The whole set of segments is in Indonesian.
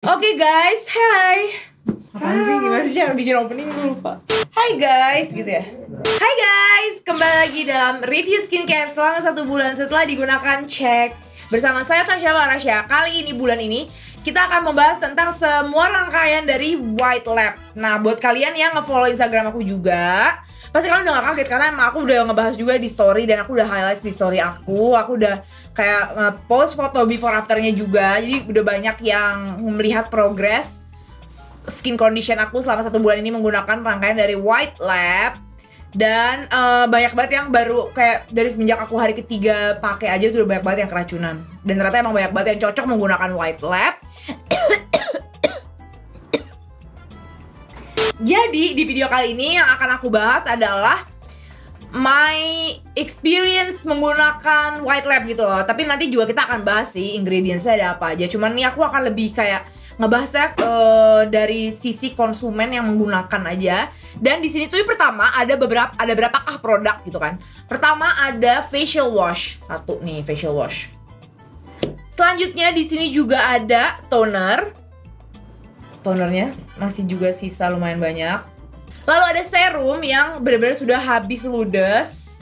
Oke guys, hai. Apaan sih? Gimana sih cara bikin opening? Gue lupa. Hai guys, gitu ya. Hai guys, kembali lagi dalam review skincare selama 1 bulan setelah digunakan cek. Bersama saya Tasya Larasya. Kali ini, bulan ini, kita akan membahas tentang semua rangkaian dari White Lab. Nah, buat kalian yang nge-follow Instagram aku juga, pasti kalian udah gak kaget karena emang aku udah ngebahas juga di story dan aku udah highlight di story aku udah kayak nge-post foto before afternya juga. Jadi udah banyak yang melihat progress skin condition aku selama 1 bulan ini menggunakan rangkaian dari White Lab. Dan banyak banget yang baru kayak dari semenjak aku hari ketiga pakai aja udah banyak banget yang keracunan. Dan ternyata emang banyak banget yang cocok menggunakan White Lab. Jadi di video kali ini yang akan aku bahas adalah my experience menggunakan White Lab gitu loh. Tapi nanti juga kita akan bahas sih ingredientsnya ada apa aja. Cuman nih aku akan lebih kayak ngebahasnya dari sisi konsumen yang menggunakan aja. Dan di sini tuh pertama ada berapakah produk gitu kan. Pertama ada facial wash. Satu nih facial wash. Selanjutnya di sini juga ada toner. Tonernya masih juga sisa lumayan banyak. Lalu ada serum yang benar-benar sudah habis ludes.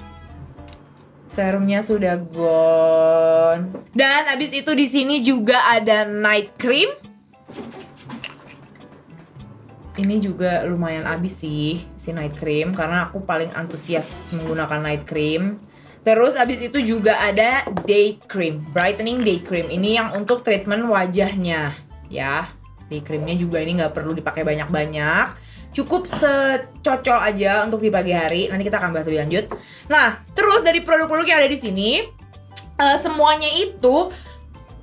Serumnya sudah gone. Dan habis itu di sini juga ada night cream. Ini juga lumayan habis sih si night cream karena aku paling antusias menggunakan night cream. Terus habis itu juga ada day cream, brightening day cream. Ini yang untuk treatment wajahnya ya. Day creamnya juga ini nggak perlu dipakai banyak-banyak, cukup secocol aja untuk di pagi hari. Nanti kita akan bahas lebih lanjut. Nah, terus dari produk-produk yang ada di sini, semuanya itu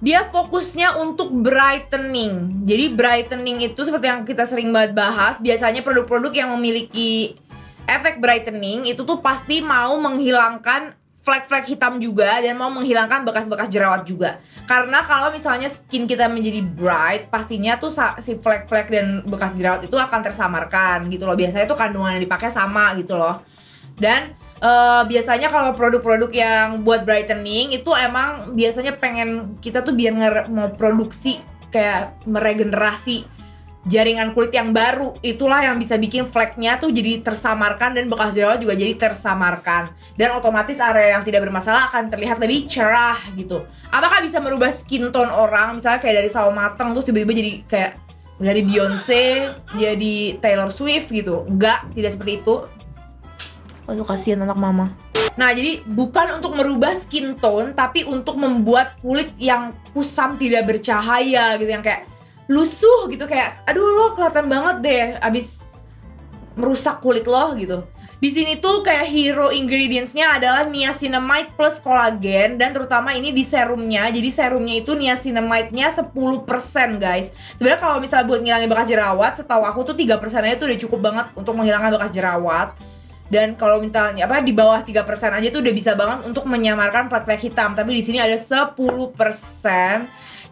dia fokusnya untuk brightening. Jadi brightening itu seperti yang kita sering banget bahas, biasanya produk-produk yang memiliki efek brightening itu tuh pasti mau menghilangkan flek-flek hitam juga dan mau menghilangkan bekas-bekas jerawat juga. Karena kalau misalnya skin kita menjadi bright, pastinya tuh si flek-flek dan bekas jerawat itu akan tersamarkan gitu loh. Biasanya tuh kandungan yang dipakai sama gitu loh. Dan biasanya kalau produk-produk yang buat brightening itu emang biasanya pengen kita tuh biar mau produksi kayak meregenerasi jaringan kulit yang baru. Itulah yang bisa bikin fleknya tuh jadi tersamarkan dan bekas jerawat juga jadi tersamarkan. Dan otomatis area yang tidak bermasalah akan terlihat lebih cerah gitu. Apakah bisa merubah skin tone orang? Misalnya kayak dari sawo mateng terus tiba-tiba jadi kayak dari Beyonce jadi Taylor Swift gitu. Enggak, tidak seperti itu. Aduh kasihan anak mama. Nah jadi bukan untuk merubah skin tone, tapi untuk membuat kulit yang kusam tidak bercahaya gitu, yang kayak lusuh gitu, kayak aduh lo kelihatan banget deh abis merusak kulit lo gitu. Di sini tuh kayak hero ingredientsnya adalah niacinamide plus kolagen, dan terutama ini di serumnya. Jadi serumnya itu niacinamide-nya 10% guys. Sebenarnya kalau misalnya buat ngilangin bekas jerawat, setahu aku tuh 3% aja tuh udah cukup banget untuk menghilangkan bekas jerawat. Dan kalau misalnya di bawah 3% aja tuh udah bisa banget untuk menyamarkan flek-flek hitam. Tapi di sini ada 10%.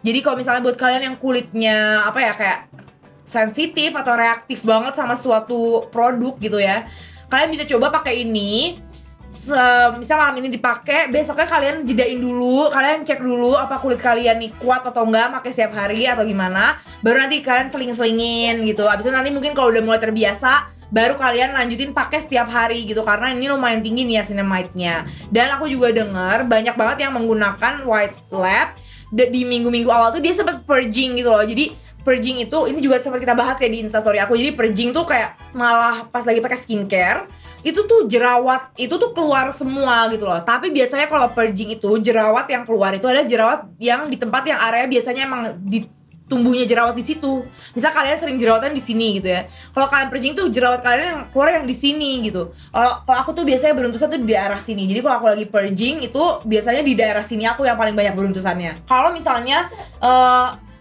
Jadi kalau misalnya buat kalian yang kulitnya kayak sensitif atau reaktif banget sama suatu produk gitu ya, kalian bisa coba pakai ini. Misal malam ini dipakai, besoknya kalian jedain dulu, kalian cek dulu apa kulit kalian nih kuat atau enggak pakai setiap hari atau gimana. Baru nanti kalian seling-selingin gitu. Abis itu nanti mungkin kalau udah mulai terbiasa, baru kalian lanjutin pakai setiap hari gitu, karena ini lumayan tinggi niacinamide-nya. Dan aku juga denger banyak banget yang menggunakan White Lab di minggu-minggu awal tuh dia sempat purging gitu loh. Jadi purging itu, ini juga sempat kita bahas ya di instastory aku. Jadi purging tuh kayak malah pas lagi pakai skincare itu tuh jerawat itu tuh keluar semua gitu loh. Tapi biasanya kalau purging itu jerawat yang keluar itu adalah jerawat yang di tempat yang area biasanya emang tumbuhnya jerawat di situ. Misal kalian sering jerawatan di sini gitu ya. Kalau kalian purging tuh jerawat kalian yang keluar yang di sini gitu. Kalau aku tuh biasanya beruntusan tuh di daerah sini. Jadi kalau aku lagi purging itu biasanya di daerah sini aku yang paling banyak beruntusannya. Kalau misalnya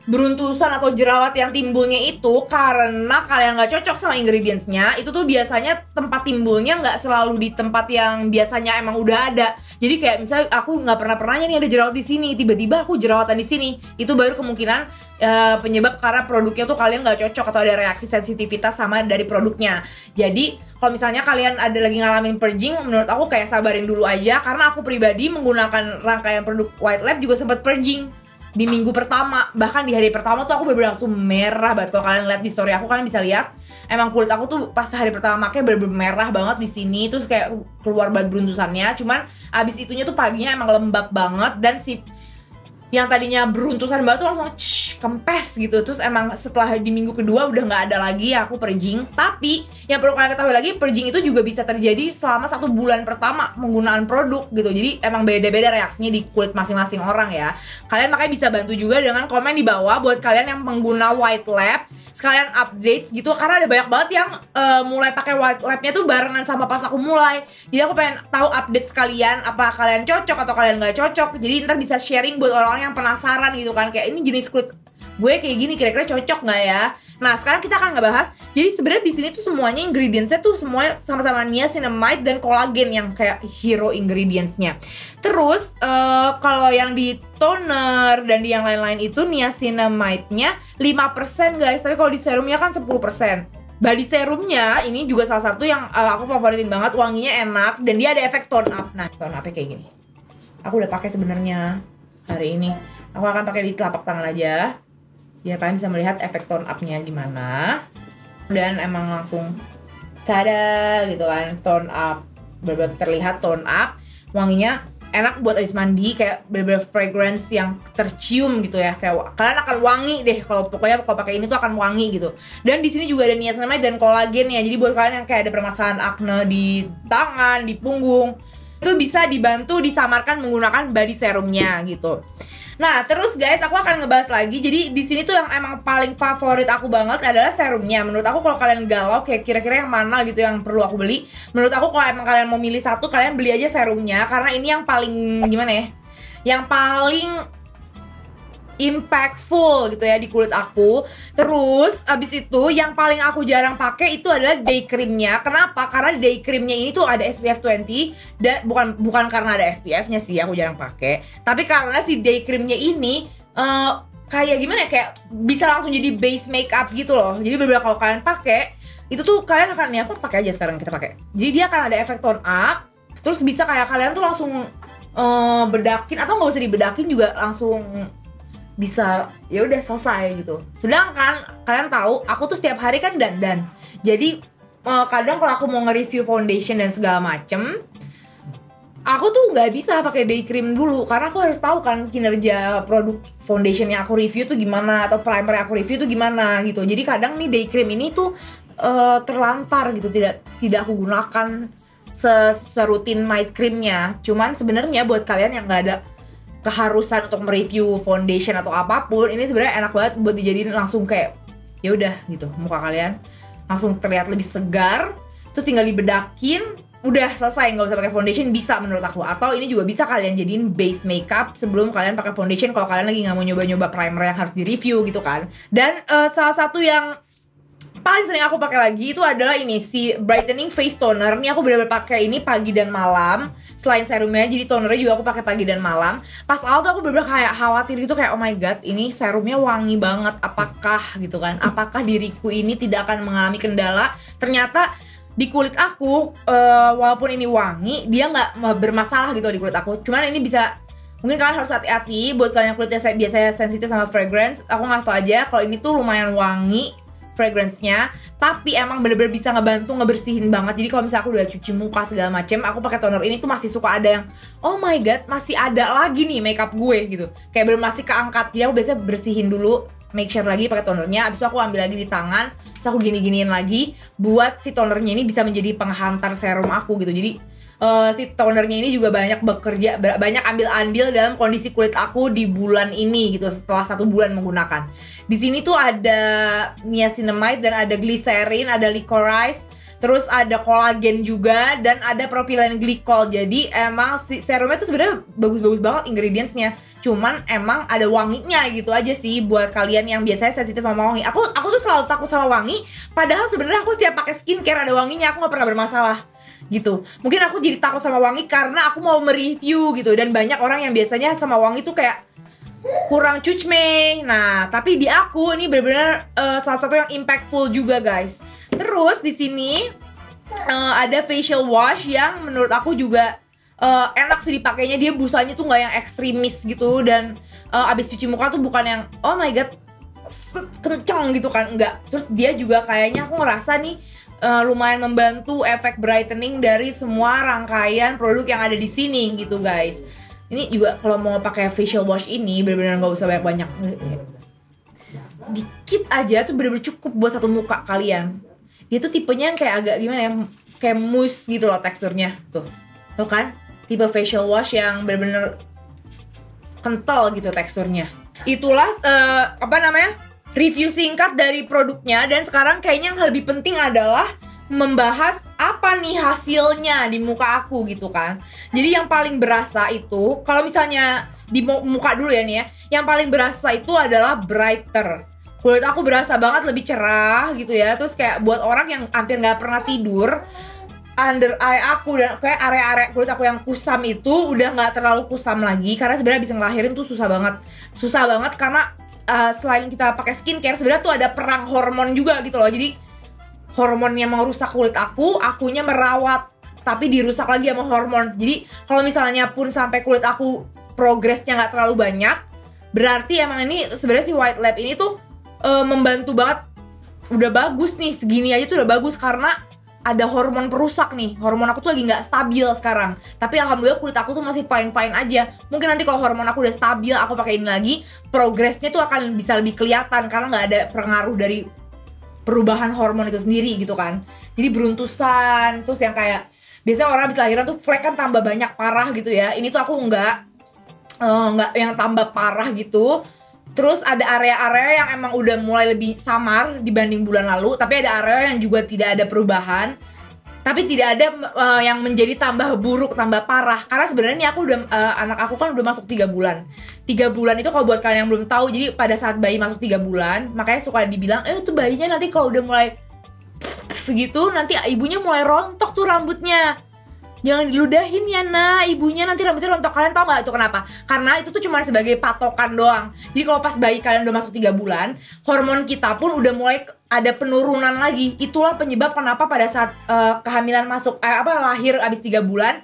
beruntusan atau jerawat yang timbulnya itu karena kalian nggak cocok sama ingredientsnya, itu tuh biasanya tempat timbulnya nggak selalu di tempat yang biasanya emang udah ada. Jadi kayak misalnya aku nggak pernahnya nih ada jerawat di sini, tiba-tiba aku jerawatan di sini, itu baru kemungkinan penyebab karena produknya tuh kalian nggak cocok atau ada reaksi sensitivitas sama dari produknya. Jadi kalau misalnya kalian ada lagi ngalamin purging, menurut aku kayak sabarin dulu aja, karena aku pribadi menggunakan rangkaian produk White Lab juga sempat purging. di minggu pertama, bahkan di hari pertama tuh aku bener-bener langsung merah banget. Kalau kalian lihat di story aku, kalian bisa lihat emang kulit aku tuh pas hari pertama pakai bener-bener merah banget di sini, terus kayak keluar banget beruntusannya. Cuman abis itunya tuh paginya emang lembab banget, dan si yang tadinya beruntusan banget tuh langsung kempes gitu. Terus emang setelah di minggu kedua udah nggak ada lagi aku purging. Tapi yang perlu kalian ketahui lagi, purging itu juga bisa terjadi selama 1 bulan pertama penggunaan produk gitu. Jadi emang beda-beda reaksinya di kulit masing-masing orang ya. Kalian makanya bisa bantu juga dengan komen di bawah buat kalian yang pengguna White Lab, sekalian updates gitu, karena ada banyak banget yang mulai pakai White Lab-nya tuh barengan sama pas aku mulai. Jadi aku pengen tahu update sekalian, apa kalian cocok atau kalian nggak cocok. Jadi ntar bisa sharing buat orang-orang yang penasaran gitu kan, kayak ini jenis kulit gue kayak gini, kira-kira cocok nggak ya? Nah sekarang kita akan ngebahas. Jadi sebenarnya di sini tuh semuanya ingredientsnya tuh semuanya sama-sama niacinamide dan kolagen yang kayak hero ingredientsnya. Terus kalau yang di toner dan di yang lain-lain itu niacinamide-nya 5% guys, tapi kalau di serumnya kan 10%. Body serumnya ini juga salah satu yang aku favoritin banget, wanginya enak dan dia ada efek tone up. Nah tone up-nya kayak gini. Aku udah pakai sebenarnya hari ini. Aku akan pakai di telapak tangan aja, biar kalian bisa melihat efek tone up-nya gimana. Dan emang langsung tada gitu kan, tone up, bener-bener terlihat tone up. Wanginya enak buat habis mandi, kayak bener-bener fragrance yang tercium gitu ya. Kayak kalian akan wangi deh kalau pokoknya kalau pakai ini tuh akan wangi gitu. Dan di sini juga ada niacinamide dan kolagen ya. Jadi buat kalian yang kayak ada permasalahan akne di tangan, di punggung, itu bisa dibantu disamarkan menggunakan body serumnya gitu. Nah, terus guys, aku akan ngebahas lagi. Jadi di sini tuh yang emang paling favorit aku banget adalah serumnya. Menurut aku kalau kalian galau kayak kira-kira yang mana gitu yang perlu aku beli, menurut aku kalau emang kalian mau milih satu, kalian beli aja serumnya, karena ini yang paling gimana ya? Yang paling impactful gitu ya di kulit aku. Terus abis itu yang paling aku jarang pakai itu adalah day creamnya. Kenapa? Karena day creamnya ini tuh ada SPF 20 dan bukan karena ada SPF-nya sih aku jarang pakai, tapi karena si day creamnya ini kayak gimana ya, kayak bisa langsung jadi base makeup gitu loh. Jadi beberapa kalau kalian pakai itu tuh kalian akan ya, aku pakai aja sekarang kita pakai. Jadi dia akan ada efek tone up. Terus bisa kayak kalian tuh langsung bedakin atau nggak usah dibedakin juga langsung bisa ya udah selesai gitu. Sedangkan kalian tahu aku tuh setiap hari kan dandan. Jadi kadang kalau aku mau nge-review foundation dan segala macem, aku tuh nggak bisa pakai day cream dulu karena aku harus tahu kan kinerja produk foundation yang aku review tuh gimana atau primer yang aku review tuh gimana gitu. Jadi kadang nih day cream ini tuh terlantar gitu, tidak aku gunakan serutin night creamnya. Cuman sebenarnya buat kalian yang nggak ada keharusan untuk mereview foundation atau apapun, ini sebenarnya enak banget buat dijadiin langsung kayak ya udah gitu, muka kalian langsung terlihat lebih segar, terus tinggal dibedakin, udah selesai, nggak usah pakai foundation, bisa menurut aku. Atau ini juga bisa kalian jadiin base makeup sebelum kalian pakai foundation kalau kalian lagi nggak mau nyoba-nyoba primer yang harus di review gitu kan. Dan salah satu yang paling sering aku pakai lagi itu adalah ini, si brightening face toner. Ini aku bener-bener pakai ini pagi dan malam. Selain serumnya, jadi tonernya juga aku pakai pagi dan malam. Pas awal tuh aku bener-bener kayak khawatir gitu, kayak oh my god, ini serumnya wangi banget, apakah gitu kan, apakah diriku ini tidak akan mengalami kendala. Ternyata di kulit aku walaupun ini wangi, dia nggak bermasalah gitu di kulit aku. Cuman ini bisa, mungkin kalian harus hati-hati buat kalian yang kulitnya biasanya sensitif sama fragrance. Aku ngasih tau aja kalau ini tuh lumayan wangi fragrance-nya, tapi emang bener-bener bisa ngebantu ngebersihin banget. Jadi kalau misalnya aku udah cuci muka segala macem, aku pakai toner ini tuh masih suka ada yang oh my god, masih ada lagi nih makeup gue gitu, kayak bener masih keangkat. Jadi aku biasanya bersihin dulu, make sure lagi pakai tonernya, abis itu aku ambil lagi di tangan, terus aku gini-giniin lagi buat si tonernya ini bisa menjadi penghantar serum aku gitu. Jadi si tonernya ini juga banyak bekerja, banyak ambil andil dalam kondisi kulit aku di bulan ini gitu, setelah 1 bulan menggunakan. Di sini tuh ada niacinamide dan ada glycerin, ada licorice, terus ada kolagen juga dan ada propylene glycol. Jadi emang si serumnya tuh sebenarnya bagus-bagus banget ingredientsnya. Cuman emang ada wanginya gitu aja sih buat kalian yang biasanya sensitif sama wangi. Aku tuh selalu takut sama wangi, padahal sebenarnya aku setiap pakai skincare ada wanginya, aku nggak pernah bermasalah gitu. Mungkin aku jadi takut sama wangi karena aku mau mereview gitu, dan banyak orang yang biasanya sama wangi tuh kayak kurang cucme. Nah, tapi di aku ini benar-benar salah satu yang impactful juga, guys. Terus di sini ada facial wash yang menurut aku juga enak sih dipakainya, dia busanya tuh nggak yang ekstremis gitu, dan abis cuci muka tuh bukan yang oh my god kenceng gitu kan, enggak. Terus dia juga kayaknya aku ngerasa nih lumayan membantu efek brightening dari semua rangkaian produk yang ada di sini gitu guys. Ini juga kalau mau pakai facial wash ini benar-benar nggak usah banyak-banyak, dikit aja tuh bener-bener cukup buat satu muka kalian. Dia tuh tipenya yang kayak agak gimana ya, kayak mousse gitu loh teksturnya tuh kan, tipe facial wash yang bener-bener kental gitu teksturnya. Itulah review singkat dari produknya. Dan sekarang kayaknya yang lebih penting adalah membahas apa nih hasilnya di muka aku gitu kan. Jadi yang paling berasa itu, kalau misalnya di muka dulu ya nih ya, yang paling berasa itu adalah brighter. Kulit aku berasa banget lebih cerah gitu ya. Terus kayak buat orang yang hampir nggak pernah tidur, under eye aku dan kayak area-area kulit aku yang kusam itu udah nggak terlalu kusam lagi. Karena sebenarnya bisa ngelahirin tuh susah banget karena selain kita pakai skincare, sebenarnya tuh ada perang hormon juga gitu loh. Jadi hormonnya mau rusak kulit akunya merawat, tapi dirusak lagi sama hormon. Jadi kalau misalnya pun sampai kulit aku progresnya nggak terlalu banyak, berarti emang ini sebenarnya si White Lab ini tuh membantu banget. Udah bagus nih, segini aja tuh udah bagus karena ada hormon perusak nih. Hormon aku tuh lagi nggak stabil sekarang. Tapi alhamdulillah kulit aku tuh masih fine-fine aja. Mungkin nanti kalau hormon aku udah stabil, aku pakai ini lagi, progresnya tuh akan bisa lebih kelihatan karena nggak ada pengaruh dari perubahan hormon itu sendiri gitu kan. Jadi beruntusan, terus yang kayak biasanya orang habis lahiran tuh flek kan tambah banyak parah gitu ya. Ini tuh aku nggak yang tambah parah gitu. Terus ada area-area yang emang udah mulai lebih samar dibanding bulan lalu, tapi ada area yang juga tidak ada perubahan, tapi tidak ada yang menjadi tambah buruk, tambah parah. Karena sebenarnya ini aku udah anak aku kan udah masuk 3 bulan. 3 bulan itu kalau buat kalian yang belum tahu, jadi pada saat bayi masuk 3 bulan, makanya suka dibilang, tuh bayinya nanti kalau udah mulai segitu, nanti ibunya mulai rontok tuh rambutnya. Jangan diludahin ya nah, ibunya nanti rambutnya rontok. Kalian tau gak itu kenapa? Karena itu tuh cuma sebagai patokan doang. Jadi kalau pas bayi kalian udah masuk 3 bulan, hormon kita pun udah mulai ada penurunan lagi. Itulah penyebab kenapa pada saat kehamilan masuk lahir abis 3 bulan,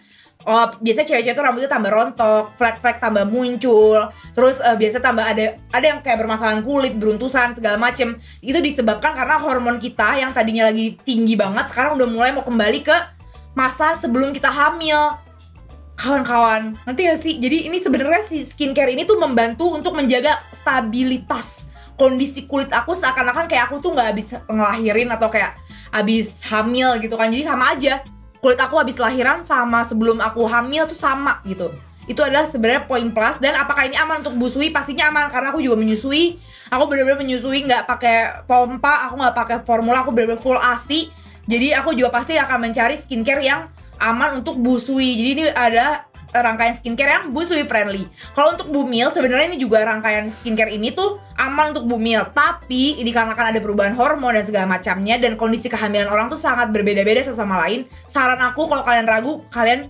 biasanya cewek-cewek tuh rambutnya tambah rontok, flek-flek tambah muncul. Terus biasa tambah ada yang kayak bermasalahan kulit, beruntusan, segala macem. Itu disebabkan karena hormon kita yang tadinya lagi tinggi banget, sekarang udah mulai mau kembali ke masa sebelum kita hamil. Kawan-kawan, nanti gak sih? Jadi ini sebenarnya si skincare ini tuh membantu untuk menjaga stabilitas kondisi kulit aku, seakan-akan kayak aku tuh gak habis ngelahirin atau kayak habis hamil gitu kan. Jadi sama aja, kulit aku habis lahiran sama sebelum aku hamil tuh sama gitu. Itu adalah sebenarnya poin plus. Dan apakah ini aman untuk busui? Pastinya aman, karena aku juga menyusui. Aku benar-benar menyusui, nggak pakai pompa, aku nggak pakai formula, aku benar-benar full ASI. Jadi aku juga pasti akan mencari skincare yang aman untuk busui. Jadi ini ada rangkaian skincare yang busui friendly. Kalau untuk bumil, sebenarnya ini juga rangkaian skincare ini tuh aman untuk bumil. Tapi dikarenakan ada perubahan hormon dan segala macamnya, dan kondisi kehamilan orang tuh sangat berbeda-beda satu sama lain. Saran aku kalau kalian ragu, kalian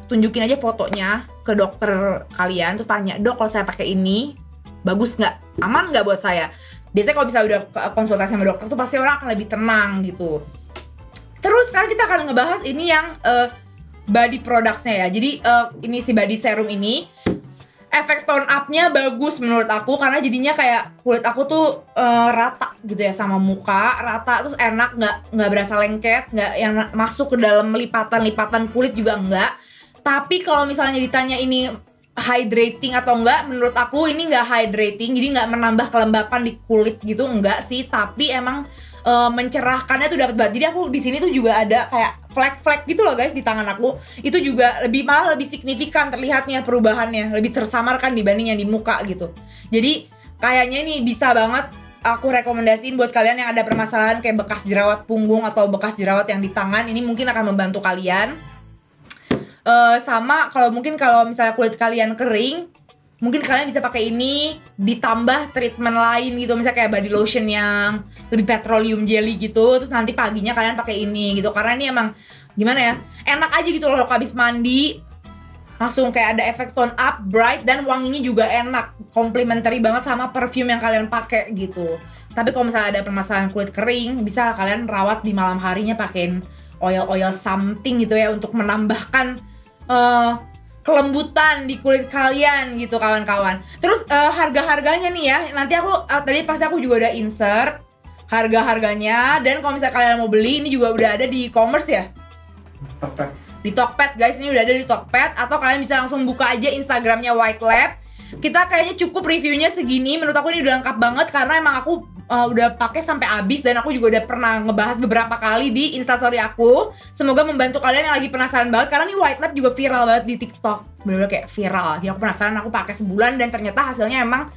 tunjukin aja fotonya ke dokter kalian, terus tanya, dok kalau saya pakai ini bagus nggak, aman nggak buat saya. Biasanya kalau misalnya udah konsultasi sama dokter tuh pasti orang akan lebih tenang gitu. Terus sekarang kita akan ngebahas ini yang body products-nya ya. Jadi ini si body serum ini efek tone up-nya bagus menurut aku, karena jadinya kayak kulit aku tuh rata gitu ya sama muka, rata, terus enak, nggak berasa lengket, nggak yang masuk ke dalam lipatan kulit juga enggak. Tapi kalau misalnya ditanya ini hydrating atau enggak, menurut aku ini nggak hydrating, jadi nggak menambah kelembapan di kulit gitu, enggak sih. Tapi emang mencerahkannya tuh dapat banget. Jadi aku di sini tuh juga ada kayak flek-flek gitu loh guys di tangan aku. Itu juga malah lebih signifikan terlihatnya perubahannya, lebih tersamarkan dibanding yang di muka gitu. Jadi kayaknya ini bisa banget aku rekomendasiin buat kalian yang ada permasalahan kayak bekas jerawat punggung atau bekas jerawat yang di tangan. Ini mungkin akan membantu kalian. Sama kalau misalnya kulit kalian kering, mungkin kalian bisa pakai ini ditambah treatment lain gitu, misalnya kayak body lotion yang lebih petroleum jelly gitu, terus nanti paginya kalian pakai ini gitu. Karena ini emang gimana ya, enak aja gitu loh, habis mandi langsung kayak ada efek tone up, bright, dan wanginya juga enak, complementary banget sama perfume yang kalian pakai gitu. Tapi kalau misalnya ada permasalahan kulit kering, bisa kalian rawat di malam harinya pakein oil something gitu ya, untuk menambahkan kelembutan di kulit kalian gitu kawan-kawan. Terus harga-harganya nih ya, nanti aku tadi pasti aku juga udah insert harga-harganya, dan kalau misalnya kalian mau beli ini juga udah ada di e-commerce ya. Tokped. Di Tokped guys, ini udah ada di Tokped, atau kalian bisa langsung buka aja Instagramnya White Lab. Kita kayaknya cukup reviewnya segini, menurut aku ini udah lengkap banget karena emang aku udah pakai sampai habis, dan aku juga udah pernah ngebahas beberapa kali di instastory aku. Semoga membantu kalian yang lagi penasaran banget, karena nih White Lab juga viral banget di TikTok, bener-bener kayak viral. Jadi aku penasaran, aku pakai sebulan dan ternyata hasilnya emang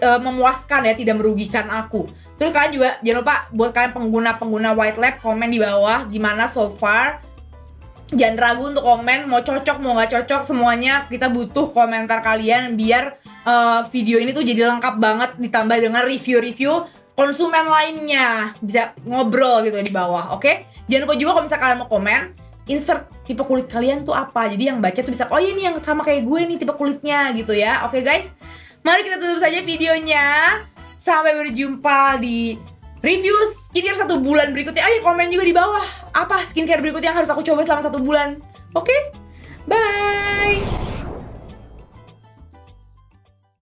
memuaskan ya, tidak merugikan aku. Terus kalian juga jangan lupa buat kalian pengguna White Lab, komen di bawah gimana so far. Jangan ragu untuk komen, mau cocok mau nggak cocok, semuanya kita butuh komentar kalian biar video ini tuh jadi lengkap banget, ditambah dengan review-review konsumen lainnya, bisa ngobrol gitu di bawah, oke? Jangan lupa juga kalau misalnya kalian mau komen, insert tipe kulit kalian tuh apa, jadi yang baca tuh bisa, oh iya nih yang sama kayak gue nih tipe kulitnya gitu ya, oke guys? Mari kita tutup saja videonya, sampai berjumpa di review skincare 1 bulan berikutnya. Ayo komen juga di bawah apa skincare berikutnya yang harus aku coba selama 1 bulan. Oke? Bye!